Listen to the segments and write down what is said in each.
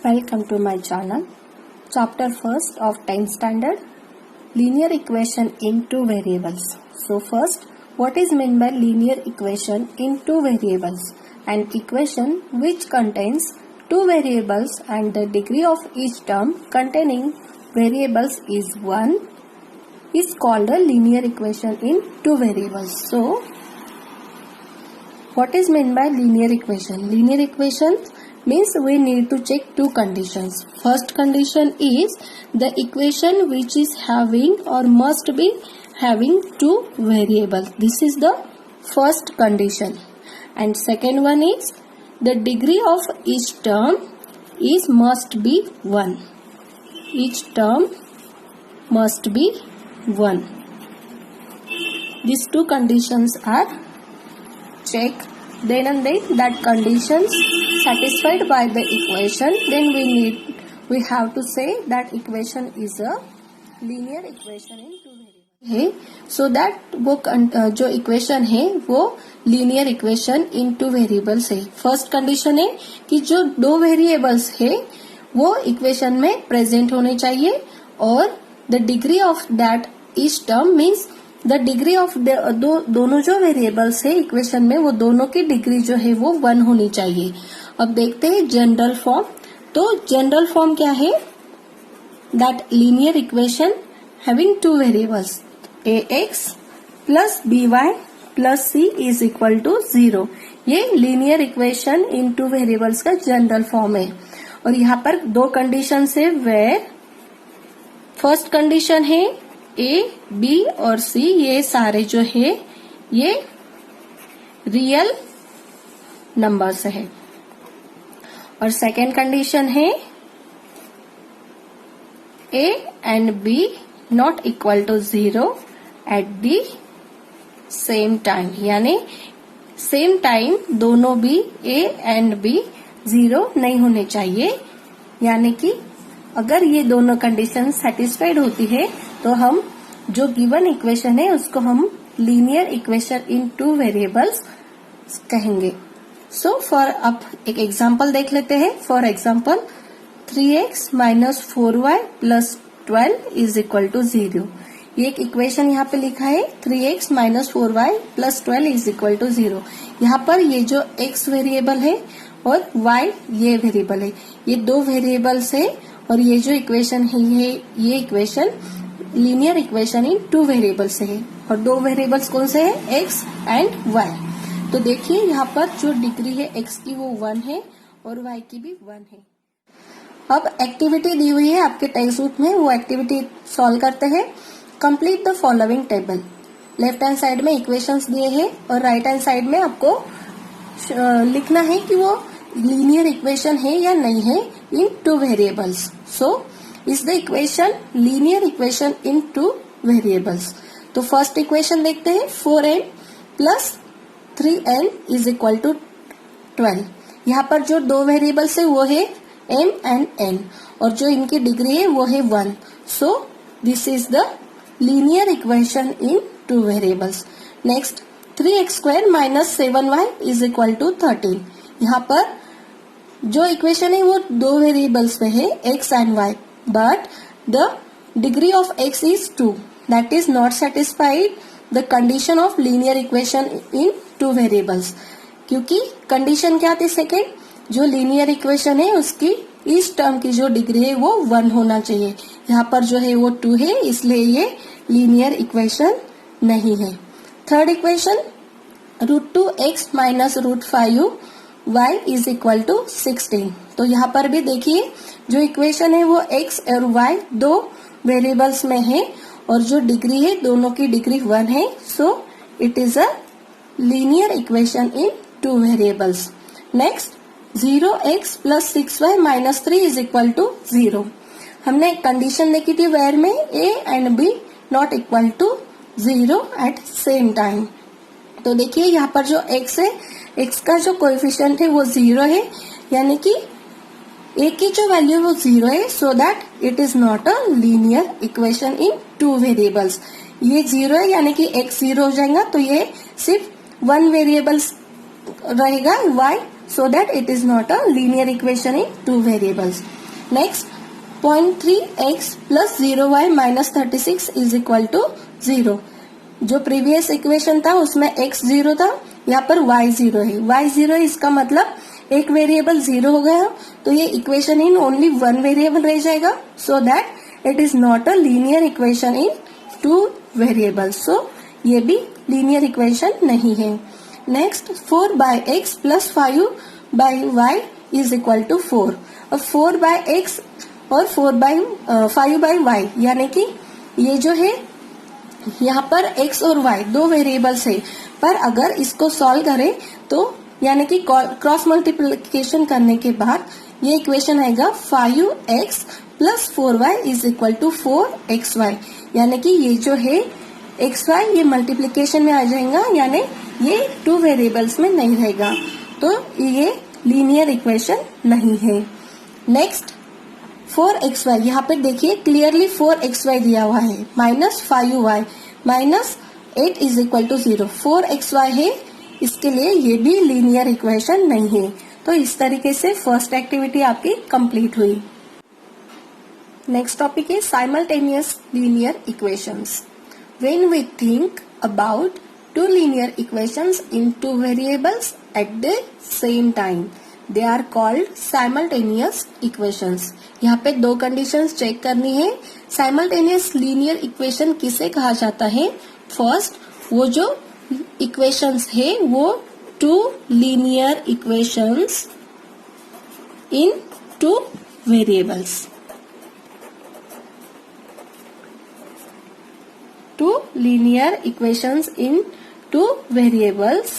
Welcome to my channel. Chapter 1st of 10th standard, linear equation in two variables. So first, what is meant by linear equation in two variables? An equation which contains two variables and the degree of each term containing variables is 1 is called a linear equation in two variables. So, what is meant by linear equation? Linear equation means we need to check two conditions. First condition is the equation which is having or must be having two variables. This is the first condition. And second one is the degree of each term is must be 1. Each term must be 1. These two conditions are checked. Then and then that conditions satisfied by the equation, then we have to say that equation is a linear equation in two variables है. So that वो जो equation है वो linear equation in two variables है. First condition है कि जो दो वेरिएबल्स है वो इक्वेशन में प्रेजेंट होने चाहिए और the degree of that each term means the degree of दोनों जो वेरिएबल्स है इक्वेशन में वो दोनों की डिग्री जो है वो 1 होनी चाहिए. अब देखते हैं जनरल फॉर्म. तो जनरल फॉर्म क्या है? That linear equation having two variables ax plus by plus c is equal to 0. ये linear equation in two variables का जनरल फॉर्म है. और यहाँ पर दो कंडीशन है वेयर फर्स्ट कंडीशन है A, B और C ये सारे जो है ये रियल नंबर्स है. और सेकेंड कंडीशन है A and B not equal to 0 at the same time. यानी सेम टाइम दोनों भी A एंड B 0 नहीं होने चाहिए. यानी कि अगर ये दोनों कंडीशन सेटिस्फाइड होती है तो हम जो गिवन इक्वेशन है उसको हम linear equation in two variables कहेंगे. सो फॉर अब एक एग्जांपल देख लेते हैं. For example 3x minus 4y plus 12 is equal to 0. ये एक इक्वेशन यहाँ पे लिखा है 3x minus 4y plus 12 is equal to 0. यहाँ पर ये जो x वेरिएबल है और y ये वेरिएबल है, ये दो वेरिएबल्स है और ये जो इक्वेशन है ये equation linear equation in two variables है. और दो वेरिएबल्स कौन से है? x and y. तो देखिए यहाँ पर जो डिग्री है x की वो 1 है और y की भी 1 है. अब एक्टिविटी दी हुई है आपके टेक्स्ट बुक में, वो एक्टिविटी सॉल्व करते हैं. Complete the following table. Left hand side में इक्वेशंस दिए हैं और राइट हैंड साइड में आपको लिखना है कि वो लीनियर इक्वेशन है या नहीं है in two variables. So is the equation linear equation in two variables. तो फर्स्ट इक्वेशन देखते हैं 4n plus 3n is equal to 12. यहाँ पर जो दो वेरिएबल्स है वो है m एंड n और जो इनकी डिग्री है वो है 1. So this is the linear equation in two variables. Next 3x square minus 7y is equal to 13. यहाँ पर जो इक्वेशन है वो दो वेरिएबल्स में है x and y, but the degree of x is 2. That is not satisfied the condition of linear equation in two variables. क्योंकि condition क्या थी? सेकेंड, जो लीनियर इक्वेशन है उसकी इस टर्म की जो डिग्री है वो 1 होना चाहिए. यहाँ पर जो है वो 2 है, इसलिए ये लीनियर इक्वेशन नहीं है. Third equation √2x minus √5 y is equal to 16. तो यहाँ पर भी देखिए जो इक्वेशन है वो x और y दो वेरिएबल्स में है और जो डिग्री है दोनों की डिग्री 1 है. So it is a linear equation in two variables. Next 0x plus 6y minus 3 is equal to 0. हमने कंडीशन देखी थी वेयर में a and b not equal to 0 at same time. तो देखिए यहाँ पर जो x है x का जो कोएफिशिएंट है वो 0 है, यानी कि a की जो वैल्यू है वो 0 है. So that it is not a linear equation in two variables. ये 0 है यानी कि x 0 हो जाएगा तो ये सिर्फ 1 वेरिएबल्स रहेगा y so that it is not a linear equation in two variables. Next, 0.3x plus 0y minus 36 is equal to 0. जो प्रीवियस इक्वेशन था उसमें x 0 था, यहाँ पर y 0 है. y 0 है इसका मतलब एक वेरिएबल 0 हो गया, तो ये equation in only one variable रह जाएगा, so that it is not a linear equation in two variables. So ये भी लीनियर इक्वेशन नहीं है. Next, 4/x plus 5/y is equal to 4. अब 4/x और 5/y यानी कि ये जो है यहाँ पर x और y दो वेरिएबल्स है, पर अगर इसको सॉल्व करें तो यानी कि क्रॉस मल्टीप्लिकेशन करने के बाद ये इक्वेशन आएगा 5x plus 4y is equal to 4xy. यानी कि ये जो है xy ये मल्टीप्लिकेशन में आ जाएगा, यानी ये टू वेरिएबल्स में नहीं रहेगा, तो ये लीनियर इक्वेशन नहीं है. नेक्स्ट, 4xy, यहाँ पे देखिए क्लियरली 4xy दिया हुआ है, minus 5y minus 8 is equal to 0. 4xy है, इसके लिए ये भी लीनियर इक्वेशन नहीं है. तो इस तरीके से फर्स्ट एक्टिविटी आपकी कंप्लीट हुई. नेक्स्ट टॉपिक है simultaneous linear equations. When we think about two linear equations in two variables at the same time, they are called simultaneous equations. यहाँ पे दो कंडीशंस चेक करनी है. साइमल्टेनियस लीनियर इक्वेशन किसे कहा जाता है? फर्स्ट, वो जो इक्वेशंस है वो two linear equations in two variables. Two linear equations in two variables,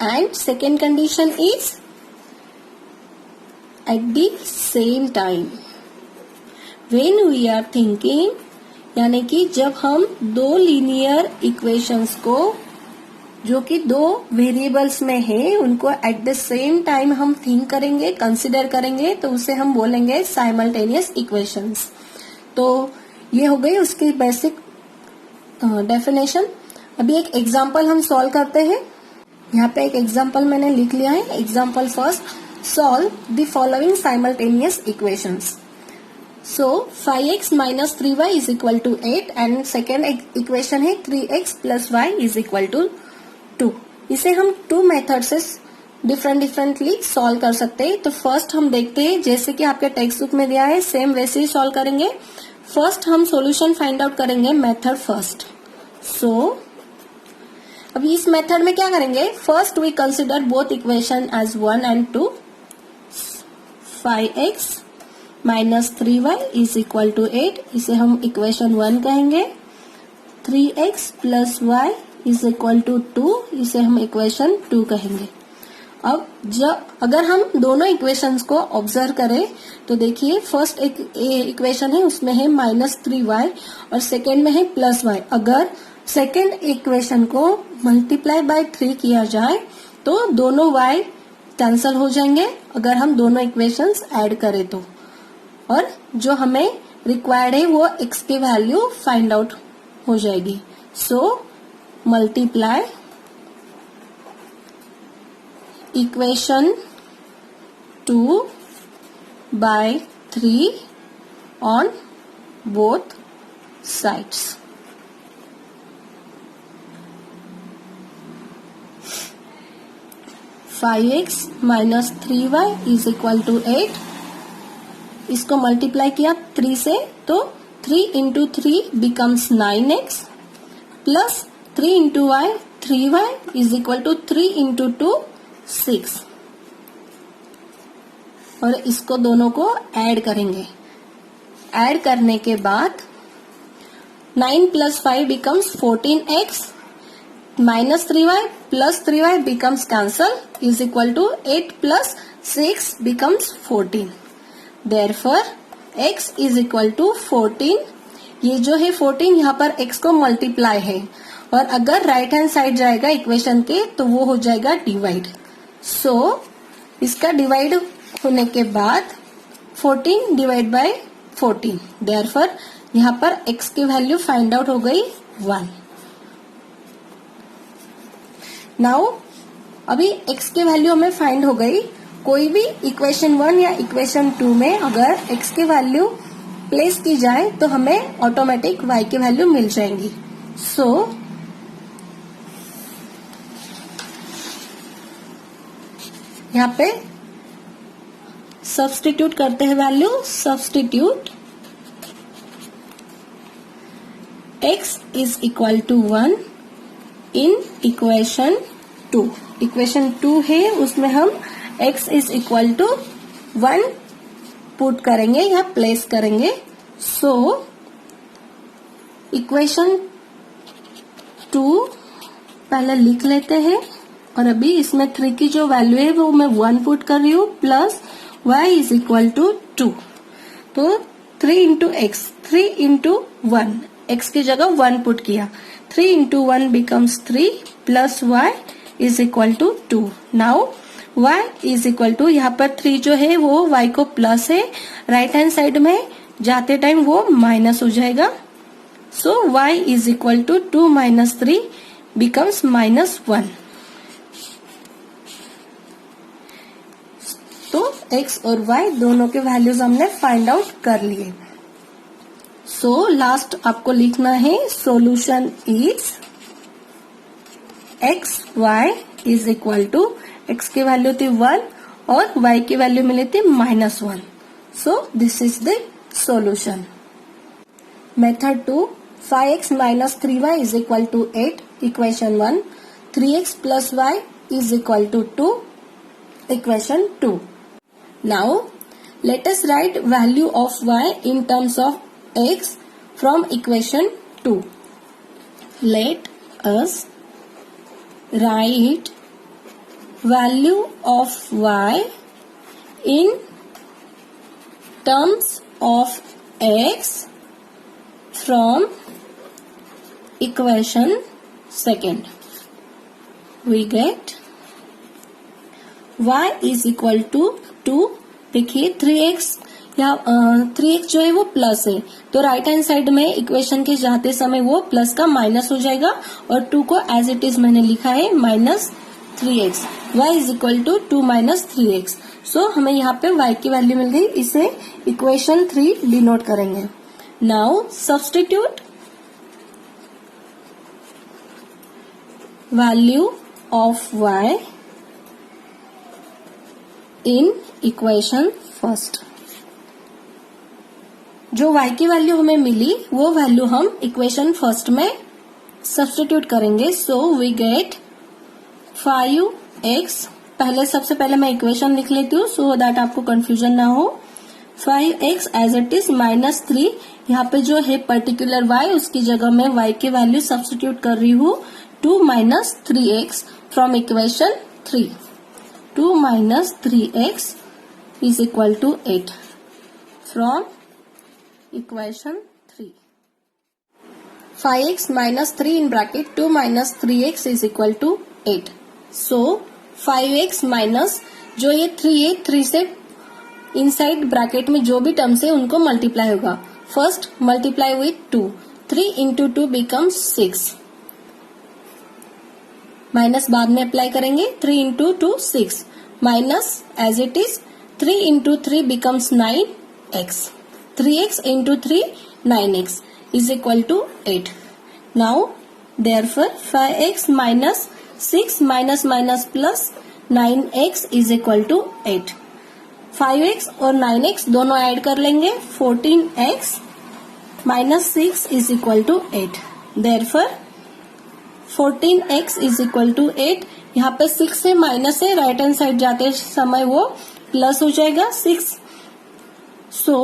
and second condition is at the same time. When we are thinking, यानी कि जब हम दो लीनियर इक्वेशंस को जो कि दो वेरिएबल्स में है उनको एट द सेम टाइम हम थिंक करेंगे, कंसिडर करेंगे, तो उसे हम बोलेंगे साइमल्टेनियस इक्वेशंस. तो ये हो गई उसकी बेसिक डेफिनेशन. अभी एक एग्जांपल हम सॉल्व करते हैं. यहाँ पे एक एग्जांपल मैंने लिख लिया है. Example first, solve the following simultaneous equations. So 5x minus 3y is equal to 8 and second equation है 3x plus y is equal to 2. इसे हम टू मेथड से डिफरेंटली सॉल्व कर सकते हैं. तो फर्स्ट हम देखते हैं, जैसे कि आपके टेक्स्ट बुक में दिया है सेम वैसे ही सॉल्व करेंगे. फर्स्ट हम सॉल्यूशन फाइंड आउट करेंगे मेथड फर्स्ट. सो अभी इस मेथड में क्या करेंगे? First we consider both equation as 1 and 2. 5x minus 3y is equal to 8, इसे हम इक्वेशन 1 कहेंगे. 3x plus y is equal to 2, इसे हम इक्वेशन 2 कहेंगे. अब अगर हम दोनों इक्वेशंस को ऑब्जर्व करें तो देखिए फर्स्ट एक इक्वेशन है उसमें है माइनस 3y और सेकेंड में है प्लस y. अगर सेकेंड इक्वेशन को मल्टीप्लाई बाय 3 किया जाए तो दोनों y कैंसल हो जाएंगे अगर हम दोनों इक्वेशंस ऐड करें तो, और जो हमें रिक्वायर्ड है वो x की वैल्यू फाइंड आउट हो जाएगी. So multiply equation 2 by 3 on both sides. Five X minus 3y is equal to 8. इसको मल्टीप्लाई किया 3 से तो 3 into 3 becomes 9x plus 3 into y 3y is equal to 3 into 2 6. और इसको दोनों को ऐड करेंगे. ऐड करने के बाद 9 plus 5 becomes 14x minus 3y plus 3y becomes cancel is equal to 8 plus 6 becomes 14. Therefore x is equal to 14. ये जो है 14 यहाँ पर x को मल्टीप्लाई है और अगर राइट हैंड साइड जाएगा इक्वेशन के तो वो हो जाएगा डिवाइड. सो इसका डिवाइड होने के बाद 14 डिवाइड बाय 14. देयरफॉर यहाँ पर x की वैल्यू फाइंड आउट हो गई 1. नाउ अभी x की वैल्यू हमें फाइंड हो गई। कोई भी इक्वेशन 1 या इक्वेशन 2 में अगर x की वैल्यू प्लेस की जाए तो हमें ऑटोमेटिक y की वैल्यू मिल जाएंगी। सो यहाँ पे सब्स्टिट्यूट करते हैं value. Substitute x is equal to 1 in equation 2। Equation 2 है, उसमें हम x is equal to 1 put करेंगे या प्लेस करेंगे। सो इक्वेशन 2 पहले लिख लेते हैं और अभी इसमें 3 की जो वैल्यू है वो मैं 1 पुट कर रही हूँ plus y is equal to 2। तो 3 इंटू एक्स, 3 इंटू 1, x की जगह 1 पुट किया, 3 into 1 becomes 3 plus y is equal to 2। Now y is equal to, यहाँ पर 3 जो है वो y को प्लस है, राइट हैंड साइड में जाते टाइम वो माइनस हो जाएगा। So y is equal to 2 minus 3 becomes minus 1। तो x और y दोनों के वैल्यूज हमने फाइंड आउट कर लिए। सो लास्ट आपको लिखना है solution is x y is equal to, x की वैल्यू थी 1 और y की वैल्यू मिली थी -1। So this is the solution. Method 2, 5x minus 3y is equal to 8, equation 1, 3x plus y is equal to 2, equation 2। Now let us write value of y in terms of x from equation 2. Let us write value of y in terms of x from equation 2. We get y is equal to 2। देखिए 3x या 3x जो है वो plus है, तो right hand side में equation के जाते समय वो प्लस का माइनस हो जाएगा और 2 को एज इट इज मैंने लिखा है -3x। y is equal to 2 minus 3x। So हमें यहाँ पे y की वैल्यू मिल गई, इसे इक्वेशन 3 डिनोट करेंगे। Now substitute value of y in equation first. जो y की वैल्यू हमें मिली वो वैल्यू हम इक्वेशन फर्स्ट में सब्स्टिट्यूट करेंगे। सो वी गेट 5x, सबसे पहले मैं इक्वेशन लिख लेती हूँ सो दैट आपको कंफ्यूजन ना हो। 5x एज इट इज -3, यहाँ पे जो है पर्टिकुलर y उसकी जगह मैं y की वैल्यू सब्स्टिट्यूट कर रही हूँ 2 minus 3x from equation 3। 2 minus 3x is equal to 8 from equation 3. 5x minus 3 in bracket 2 minus 3x is equal to 8. So 5x minus जो ये 3 है, 3 से इनसाइड ब्रैकेट में जो भी टर्म्स है उनको मल्टीप्लाई होगा। First multiply with 2, 3 into 2 becomes 6, minus बाद में अप्लाई करेंगे, 3 into 2 6, minus as it is 3 into 3 becomes 9x. 3x into 3 9x is equal to 8. Now therefore 5x minus 6 minus minus plus 9x is equal to 8. 5x और 9x दोनों add कर लेंगे, 14x minus 6 is equal to 8. Therefore 14x is equal to 8। यहाँ पे 6 से minus है, right hand side जाते समय वो प्लस हो जाएगा 6। So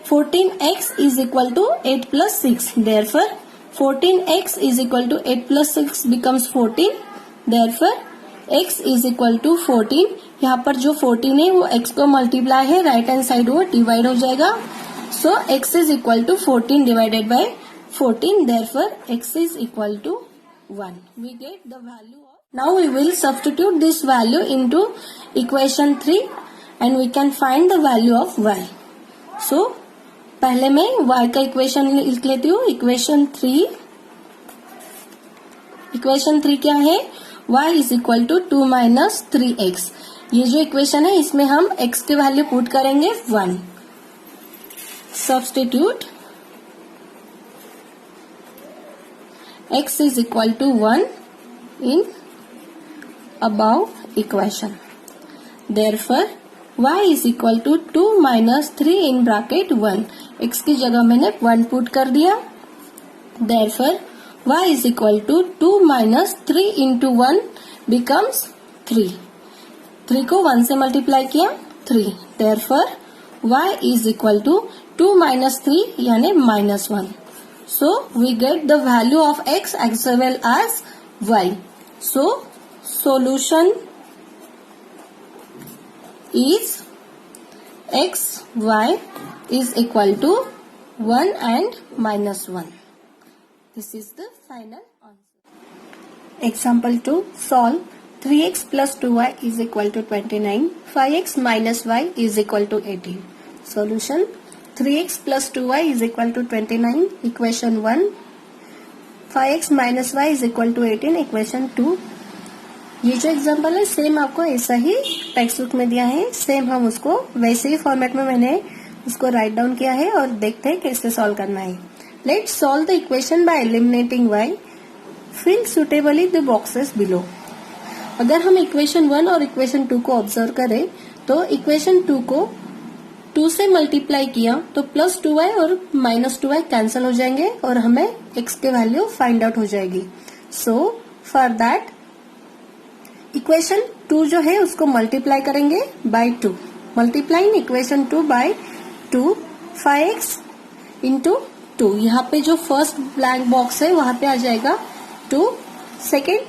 14x is equal to 8 plus 6। Therefore 14x is equal to 8 plus 6 becomes 14। Therefore x is equal to 14। यहाँ पर जो 14 है वो x को मल्टीप्लाई है, राइट हैंड साइड वो डिवाइड हो जाएगा। So x is equal to 14 divided by 14। Therefore x is equal to 1. We get the value of. Now we will substitute this value into equation 3 and we can find the value of y. So पहले मैं y का equation लिख लेती हूँ। Equation 3 क्या है? y is equal to 2 minus 3x। ये जो इक्वेशन है इसमें हम x की वैल्यू पुट करेंगे 1। Substitute x is equal to 1 in above equation. Therefore, y is equal to 2 minus 3 in bracket 1. x की जगह मैंने 1 पुट कर दिया। Therefore, y is equal to 2 minus 3 into 1 becomes 3. 3 को 1 से मल्टीप्लाई किया 3। Therefore, y is equal to 2 minus 3 यानी -1. So we get the value of x as well as y. So solution is x y is equal to 1 and -1. This is the final answer. Example 2. Solve 3x plus 2y is equal to 29. 5x minus y is equal to 18. Solution 3x plus 2y is equal to 29, equation 1. 5x minus y is equal to 18, equation 2. ये जो example है same आपको ऐसा ही text book में दिया है, same हम उसको वैसे ही फॉर्मेट में मैंने उसको राइट डाउन किया है और देखते हैं कैसे सॉल्व करना है। Let's solve the equation by eliminating y. Fill suitably the boxes below. अगर हम इक्वेशन 1 और इक्वेशन 2 को ऑब्जर्व करें तो इक्वेशन 2 को 2 से मल्टीप्लाई किया तो प्लस 2y और माइनस 2y कैंसिल हो जाएंगे और हमें x के वैल्यू फाइंड आउट हो जाएगी। सो फॉर दैट इक्वेशन 2 जो है उसको मल्टीप्लाई करेंगे by 2। Multiplying equation 2 by 2, 5x into 2। यहाँ पे जो फर्स्ट ब्लैंक बॉक्स है वहां पे आ जाएगा 2। Second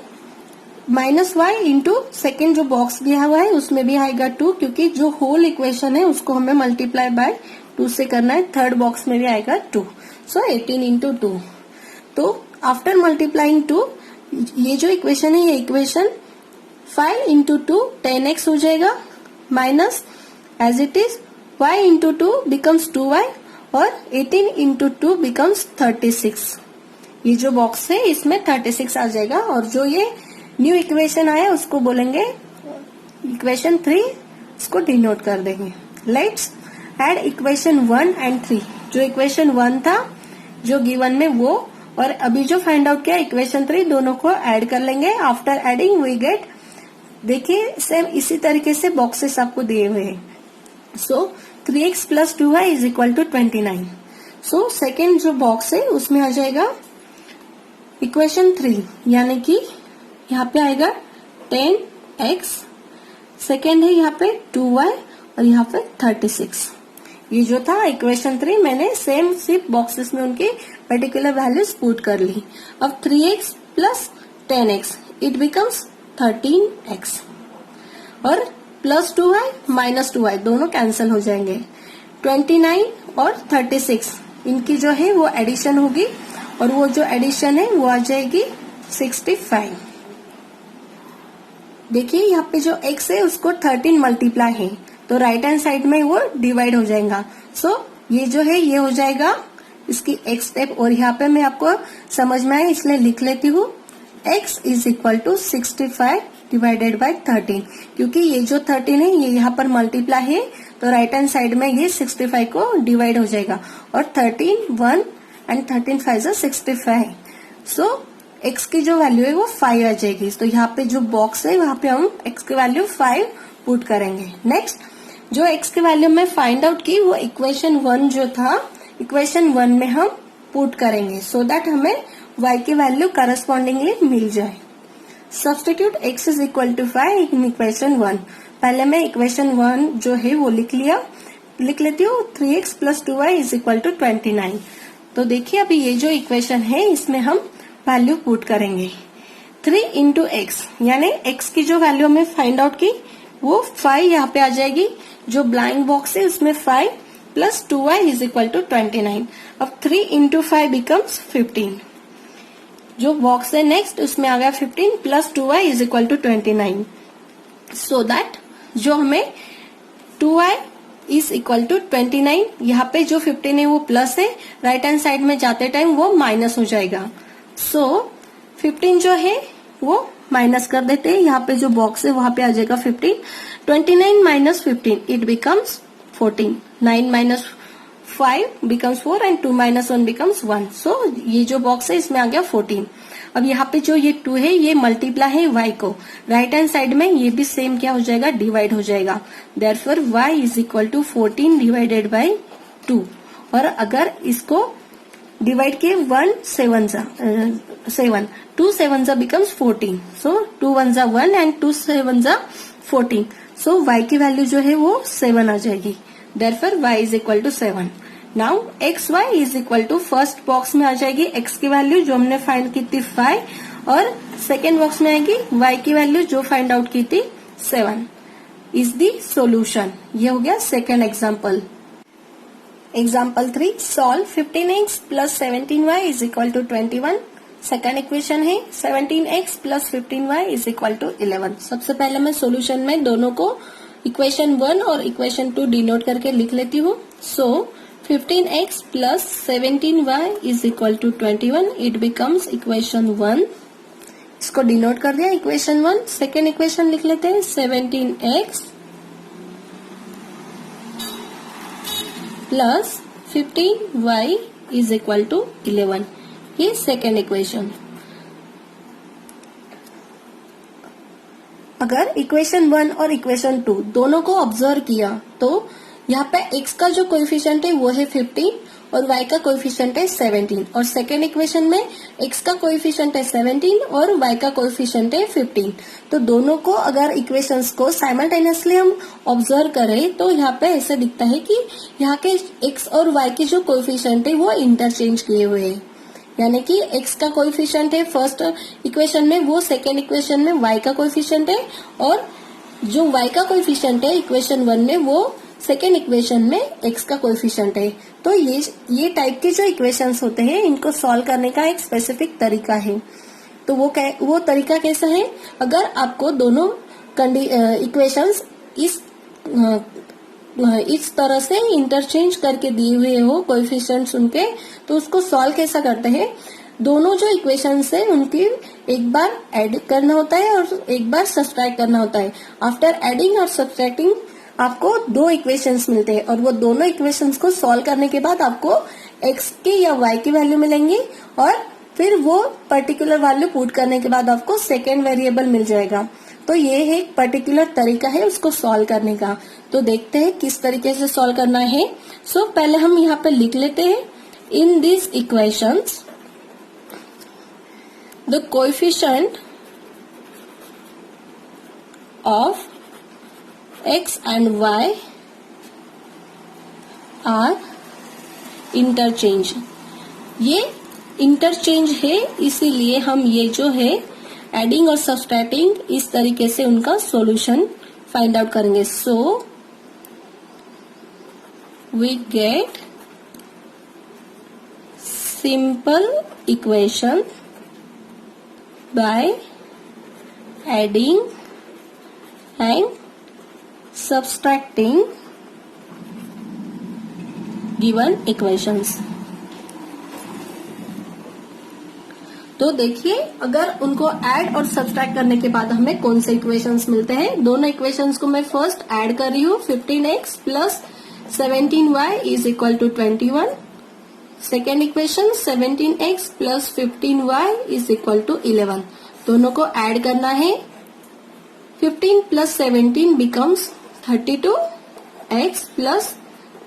minus y into second जो बॉक्स दिया हुआ है उसमें भी आएगा 2, क्योंकि जो होल इक्वेशन है उसको हमें मल्टीप्लाई बाय 2 से करना है। थर्ड बॉक्स में भी आएगा 2। सो 18 इंटू 2। तो आफ्टर मल्टीप्लाइंग 2 ये जो इक्वेशन है ये इक्वेशन 5 इंटू 2 10x हो जाएगा, minus as it is y into 2 becomes 2y और 18 इंटू 2 बिकम्स 36। ये जो बॉक्स है इसमें 36 आ जाएगा और जो ये न्यू इक्वेशन आया उसको बोलेंगे इक्वेशन 3, इसको डिनोट कर देंगे। Let's add equation 1 and 3। जो इक्वेशन 1 था जो गिवन में वो और अभी जो फाइंड आउट किया इक्वेशन 3, दोनों को ऐड कर लेंगे। आफ्टर एडिंग वी गेट, देखिए सेम इसी तरीके से बॉक्सेस आपको दिए हुए हैं। So 3x plus 2y is equal to 29। So second जो बॉक्स है उसमें आ जाएगा इक्वेशन 3, यानी कि यहाँ पे आएगा 10x, सेकेंड है यहाँ पे 2y और यहाँ पे 36। ये जो था इक्वेशन 3 मैंने सेम सिर्फ बॉक्सेस में उनकी पर्टिकुलर वैल्यूज पुट कर ली। अब 3x plus 10x it becomes 13x और प्लस 2y माइनस 2y दोनों कैंसिल हो जाएंगे। 29 और 36 इनकी जो है वो एडिशन होगी और वो जो एडिशन है वो आ जाएगी 65। देखिए यहाँ पे जो x है उसको 13 मल्टीप्लाई है तो राइट हैंड साइड में वो डिवाइड हो जाएगा। सो ये जो है ये हो जाएगा इसकी x स्टेप और यहाँ पे मैं आपको समझ में आए इसलिए लिख लेती हूँ x is equal to 65 divided by 13, क्योंकि ये जो 13 है ये यहाँ पर मल्टीप्लाई है तो राइट हैंड साइड में ये 65 को डिवाइड हो जाएगा और 13 1 एंड 13 5 65। सो x की जो वैल्यू है वो 5 आ जाएगी। तो यहाँ पे जो बॉक्स है वहां पे हम x की वैल्यू 5 पुट करेंगे। नेक्स्ट जो x की वैल्यू में फाइंड आउट की वो इक्वेशन 1 जो था इक्वेशन 1 में हम पुट करेंगे सो दैट हमें y की वैल्यू करस्पॉन्डिंगली मिल जाए। Substitute x is equal to 5 in equation 1। पहले मैं इक्वेशन 1 जो है वो लिख लेती हूँ 3x plus 2y is equal to 29। तो देखिए अभी ये जो इक्वेशन है इसमें हम वैल्यू पुट करेंगे 3 इंटू एक्स, यानी x की जो वैल्यू हमें फाइंड आउट की वो 5 यहाँ पे आ जाएगी। जो ब्लैंक बॉक्स है उसमें 5 plus 2y is equal to 29। अब 3 इंटू 5 बिकम्स 15। जो बॉक्स है नेक्स्ट उसमें आ गया 15 plus 2y is equal to 29। So that जो हमें 2y इज इक्वल टू 29, यहाँ पे जो 15 है वो प्लस है, राइट हैंड साइड में जाते टाइम वो माइनस हो जाएगा। सो 15 जो है वो माइनस कर देते हैं, यहाँ पे जो बॉक्स है वहां पे आ जाएगा 15, 29 minus 15 it becomes 14, 9 minus 5 becomes 4 and 2 minus 1 becomes 1। सो ये जो बॉक्स है इसमें आ गया 14। अब यहाँ पे जो ये 2 है ये मल्टीप्लाई है y को, राइट हैंड साइड में ये भी सेम क्या हो जाएगा, डिवाइड हो जाएगा। Therefore y is equal to 14 divided by 2। और अगर इसको डिवाइड किए 1 7 7 2 7 becomes 14, so 2 1 1 and 2 7 14। So y की वैल्यू जो है वो 7 आ जाएगी। Therefore y is equal to 7। Now x y is equal to, first box में आ जाएगी x की वैल्यू जो हमने फाइंड की थी 5, और सेकेंड बॉक्स में आएगी y की वैल्यू जो फाइंड आउट की थी 7 इज दी सोल्यूशन। ये हो गया second example. Example 3, solve 15x plus 17y is equal to 21। Second equation है 17x plus 15y is equal to 11। सबसे पहले मैं सोल्यूशन में दोनों को इक्वेशन 1 और इक्वेशन 2 डिनोट करके लिख लेती हूँ। So 15x plus 17y is equal to 21, it becomes equation 1। इसको डिनोट कर दिया इक्वेशन 1। सेकेंड इक्वेशन लिख लेते हैं 17x plus 15y is equal to 11, ये सेकेंड इक्वेशन। अगर इक्वेशन 1 और इक्वेशन 2 दोनों को ऑब्जर्व किया तो यहाँ पे x का जो कोएफिशिएंट है वो है 15 और y का कोएफिशिएंट है 17, और सेकेंड इक्वेशन में x का कोएफिशिएंट है 17 और y का कोएफिशिएंट है 15। तो दोनों को अगर इक्वेशंस को साइमल्टेनियसली हम ऑब्जर्व करें तो यहाँ पे ऐसे दिखता है कि यहाँ के x और y के जो कोएफिशिएंट है वो इंटरचेंज किए हुए हैं, यानी कि x का कोएफिशिएंट है फर्स्ट इक्वेशन में वो सेकेंड इक्वेशन में y का कोएफिशिएंट है, और जो y का कोएफिशिएंट है इक्वेशन 1 में वो सेकेंड इक्वेशन में x का कोएफिशिएंट है। तो ये टाइप के जो इक्वेशंस होते हैं इनको सॉल्व करने का एक स्पेसिफिक तरीका है। तो वो तरीका कैसा है, अगर आपको दोनों इक्वेशंस इस तरह से इंटरचेंज करके दिए हुए हो कोएफिशिएंट्स उनके, तो उसको सॉल्व कैसा करते हैं, दोनों जो इक्वेशंस है उनकी एक बार ऐड करना होता है और एक बार सब्ट्रैक्ट करना होता है। आफ्टर एडिंग और सब्ट्रैक्टिंग आपको दो इक्वेशंस मिलते हैं, और वो दोनों इक्वेशंस को सॉल्व करने के बाद आपको x की या y की वैल्यू मिलेंगी, और फिर वो पर्टिकुलर वैल्यू पुट करने के बाद आपको सेकेंड वेरिएबल मिल जाएगा। तो ये एक पर्टिकुलर तरीका है उसको सॉल्व करने का। तो देखते हैं किस तरीके से सॉल्व करना है। सो पहले हम यहाँ पे लिख लेते हैं, in this equations the coefficient of x and y are interchange। ये इंटरचेंज है, इसीलिए हम ये जो है एडिंग और सब्ट्रैक्टिंग इस तरीके से उनका सॉल्यूशन फाइंड आउट करेंगे। So we get simple equation by adding and subtracting given equations। तो देखिए अगर उनको ऐड और सब्ट्रैक्ट करने के बाद हमें कौन से इक्वेशंस मिलते हैं। दोनों इक्वेशंस को मैं फर्स्ट ऐड कर रही हूँ, 15x plus 17y is equal to 21। Second equation 17x plus 15y is equal to 11। दोनों को ऐड करना है, 15 plus 17 becomes 32, x plus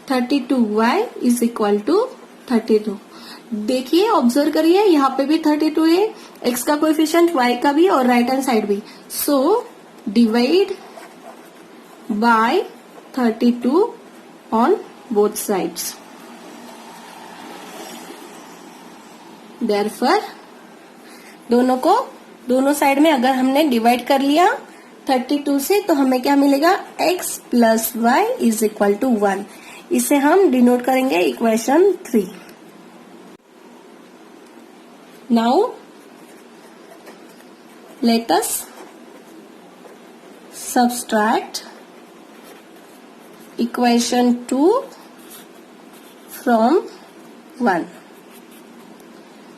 32y is equal to 32। देखिए ऑब्जर्व करिए यहाँ पे भी 32 है, x का कोएफिशिएंट y का भी और राइट हैंड साइड भी। So divide by 32 on both sides. Therefore दोनों साइड में अगर हमने डिवाइड कर लिया 32 से तो हमें क्या मिलेगा, x plus y is equal to 1। इसे हम डिनोट करेंगे equation 3। Now let us subtract equation 2 from 1।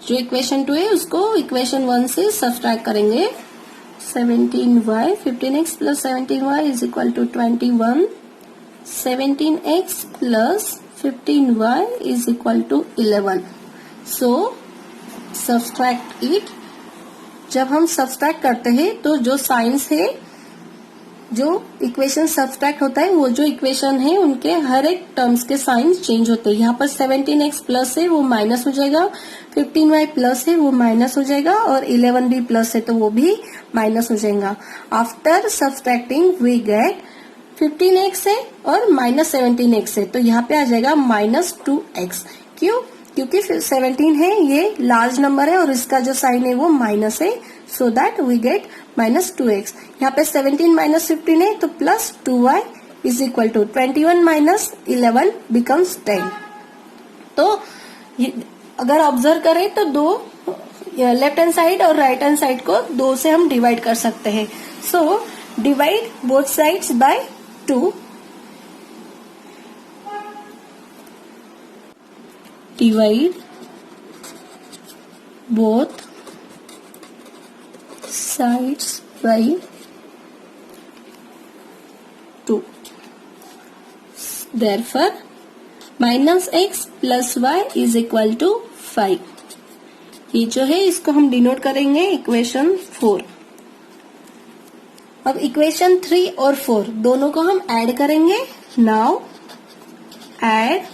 जो इक्वेशन 2 है उसको इक्वेशन 1 से सब्ट्रैक्ट करेंगे। 17y, 15x plus 17y is equal to 21. 17x plus 15y is equal to 11. So subtract it. जब हम सब्सट्रैक्ट करते हैं तो जो साइंस है, जो इक्वेशन सब्सट्रैक्ट होता है, वो जो इक्वेशन है उनके हर एक टर्म्स के साइंस चेंज होते हैं. यहाँ पर 17x प्लस है वो माइनस हो जाएगा, 15y प्लस है वो माइनस हो जाएगा, और 11b प्लस है तो वो भी माइनस हो जाएगा. After subtracting we get 15x है और माइनस 17x है, तो यहाँ पे आ जाएगा माइनस 2x. क्यों? क्योंकि 17 है ये लार्ज नंबर है और इसका जो साइन है वो माइनस है, so that we get minus 2x. यहाँ पे 17 माइनस 15 है तो plus 2y is equal to 21 minus 11 becomes 10. तो अगर ऑब्जर्व करें तो दो लेफ्ट हैंड साइड और राइट हैंड साइड को 2 से हम डिवाइड कर सकते हैं. So divide both sides by 2. Divide both sides by 2. Therefore, minus x plus y is equal to 5. ये जो है इसको हम डिनोट करेंगे इक्वेशन 4. अब इक्वेशन 3 और 4 दोनों को हम ऐड करेंगे. Now add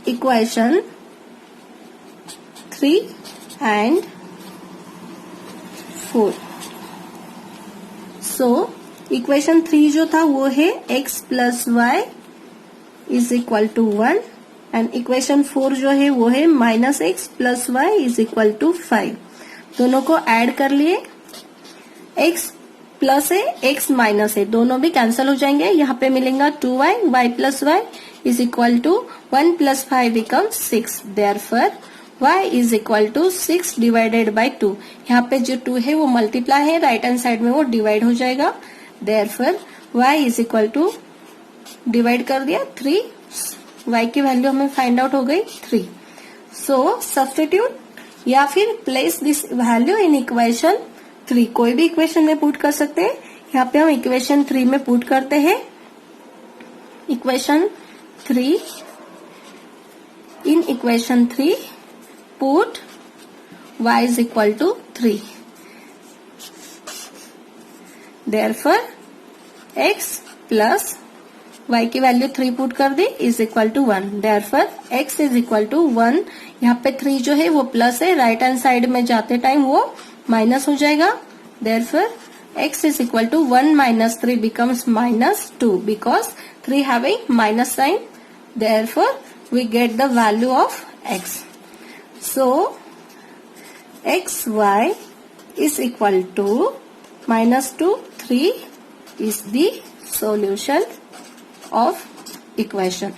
equation 3 and 4. So equation 3 जो था वो है x plus y is equal to 1 and equation 4 जो है वो है minus x plus y is equal to 5. दोनों को ऐड कर लिए. x प्लस है, x माइनस है, दोनों भी कैंसिल हो जाएंगे. यहाँ पे मिलेगा 2y, y plus y is equal to 1 plus 5 becomes 6. Therefore, y is equal to 6 divided by 2. यहाँ पे जो 2 है वो मल्टीप्लाई है, राइट हैंड साइड में वो डिवाइड हो जाएगा. Therefore, y is equal to divide कर दिया 3. y की वैल्यू हमें फाइंड आउट हो गई 3. सो सब्स्टिट्यूट या फिर place this value in equation 3. कोई भी इक्वेशन में पुट कर सकते हैं. यहाँ पे हम इक्वेशन 3 में पुट करते हैं. Equation 3. In equation 3, put y is equal to 3. Therefore, x plus y की वैल्यू 3 पुट कर दी is equal to 1. Therefore, x is equal to 1. यहाँ पे 3 जो है वो प्लस है, राइट हैंड साइड में जाते टाइम वो माइनस हो जाएगा. Therefore, x is equal to 1 minus 3 becomes minus 2 because 3 having minus sign. Therefore, we get the value of x. So, xy is equal to minus 2, 3 is the solution of equation.